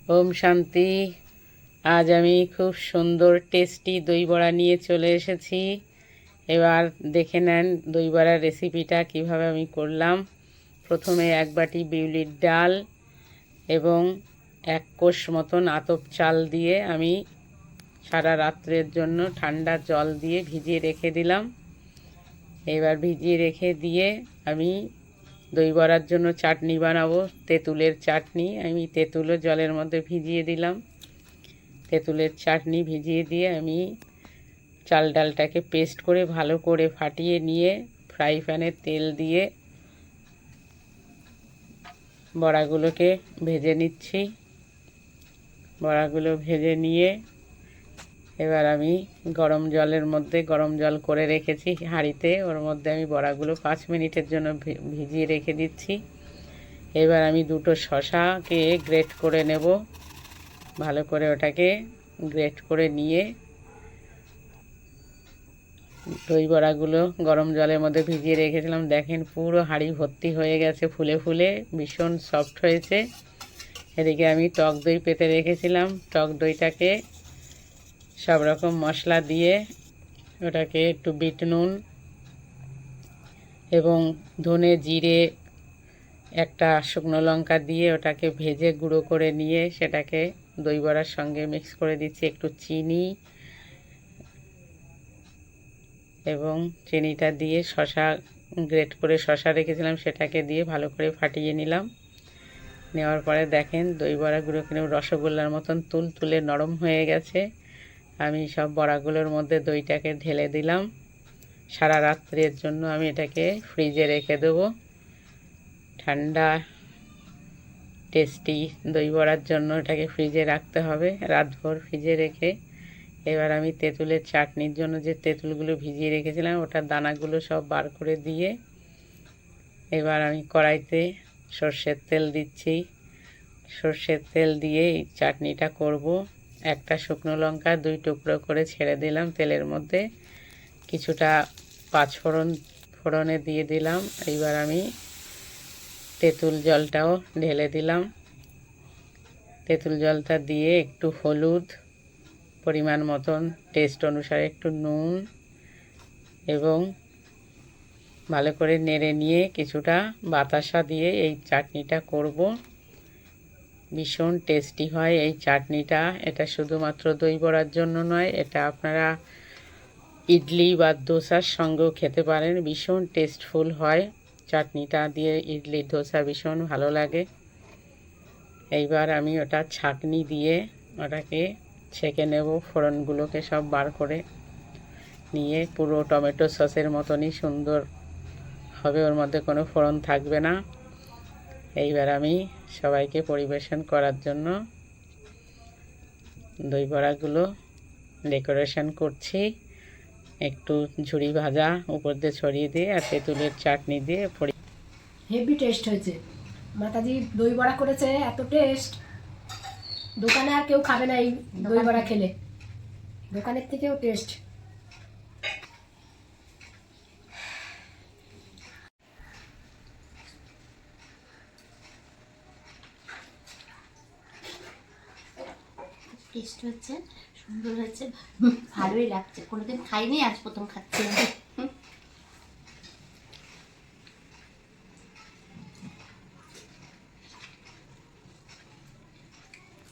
ওম শান্তি। আজ আমি খুব সুন্দর টেস্টি দই বড়া নিয়ে চলে এসেছি। এবার দেখে নেন দই বড়ার রেসিপিটা কিভাবে আমি করলাম। প্রথমে এক বাটি বিউলির ডাল এবং 1 কোষ মতন আতপ চাল দিয়ে আমি সারা রাত্রের জন্য ঠান্ডা জল দিয়ে ভিজিয়ে রেখে দিলাম। এবার ভিজিয়ে রেখে দিয়ে আমি দই বড়ার জন্য চাটনি বানাবো, তেঁতুলের চাটনি। আমি তেঁতুলও জলের মধ্যে ভিজিয়ে দিলাম। তেঁতুলের চাটনি ভিজিয়ে দিয়ে আমি চাল ডালটাকে পেস্ট করে ভালো করে ফাটিয়ে নিয়ে ফ্রাই প্যানে তেল দিয়ে বড়াগুলোকে ভেজে নিচ্ছি। বড়াগুলো ভেজে নিয়ে এবার আমি গরম জল করে রেখেছি হাঁড়িতে, ওর মধ্যে আমি বড়াগুলো 5 মিনিটের জন্য ভিজিয়ে রেখে দিচ্ছি। এবার আমি 2টো শসাকে গ্রেট করে নেব। ভালো করে ওটাকে গ্রেট করে নিয়ে দই বড়াগুলো গরম জলের মধ্যে ভিজিয়ে রেখেছিলাম, দেখেন পুরো হাঁড়ি ভর্তি হয়ে গেছে, ফুলে ফুলে ভীষণ সফট হয়েছে। এদিকে আমি টক দই পেতে রেখেছিলাম, টক দইটাকে সব রকম মশলা দিয়ে ওটাকে একটু বিট নুন এবং ধনে জিরে একটা শুকনো লঙ্কা দিয়ে ওটাকে ভেজে গুঁড়ো করে নিয়ে সেটাকে দই বড়ার সঙ্গে মিক্স করে দিচ্ছি। একটু চিনি এবং চিনিটা দিয়ে শসা গ্রেট করে শসা রেখেছিলাম সেটাকে দিয়ে ভালো করে ফাটিয়ে নিলাম। নেওয়ার পরে দেখেন দই বড়াগুলো কিন্তু রসগোল্লার মতন তুলতুলে নরম হয়ে গেছে। আমি সব বড়াগুলোর মধ্যে দইটাকে ঢেলে দিলাম। সারা রাত্রের জন্য আমি এটাকে ফ্রিজে রেখে দেবো। ঠান্ডা টেস্টি দই বড়ার জন্য এটাকে ফ্রিজে রাখতে হবে, রাতভর ফ্রিজে রেখে। এবার আমি তেঁতুলের চাটনির জন্য যে তেঁতুলগুলো ভিজিয়ে রেখেছিলাম ওটার দানাগুলো সব বার করে দিয়ে এবার আমি কড়াইতে সর্ষের তেল দিচ্ছি। সর্ষের তেল দিয়ে এই চাটনিটা করব। একটা শুকনো লঙ্কা 2 টুকরো করে ছেড়ে দিলাম তেলের মধ্যে, কিছুটা 5 ফোড়নে দিয়ে দিলাম। এইবার আমি তেঁতুল জলটাও ঢেলে দিলাম। তেঁতুল জলটা দিয়ে একটু হলুদ, পরিমাণ মতন টেস্ট অনুসারে একটু নুন এবং ভালো করে নেড়ে নিয়ে কিছুটা বাতাসা দিয়ে এই চাটনিটা করব। ভীষণ টেস্টি হয় এই চাটনিটা। এটা শুধুমাত্র দই বড়ার জন্য নয়, এটা আপনারা ইডলি বা দোসার সঙ্গেও খেতে পারেন। ভীষণ টেস্টফুল হয় চাটনিটা দিয়ে, ইডলি দোসা ভীষণ ভালো লাগে। এইবার আমি ওটা ছাঁকনি দিয়ে ওটাকে ছেঁকে নেব। ফোড়নগুলোকে সব বার করে নিয়ে পুরো টমেটো সসের মতনই সুন্দর হবে, ওর মধ্যে কোনো ফোড়ন থাকবে না। এইবার আমি সবাইকে পরিবেশন করার জন্য দই বড়াগুলো ডেকোরেশন করছি। একটু ঝুরি ভাজা উপর দিয়ে ছড়িয়ে দিয়ে আর তেঁতুলের চাটনি দিয়ে হেভি টেস্ট হয়েছে। মাতাজি দই বড়া করেছে, এত টেস্ট দোকানে আর কেউ খাবে না এই দই বড়া খেলে, দোকানের থেকেও টেস্ট। টেস্ট হচ্ছে, সুন্দর হচ্ছে, ভালোই লাগছে। কোনোদিন খাইনি, আজ প্রথম খাচ্ছি।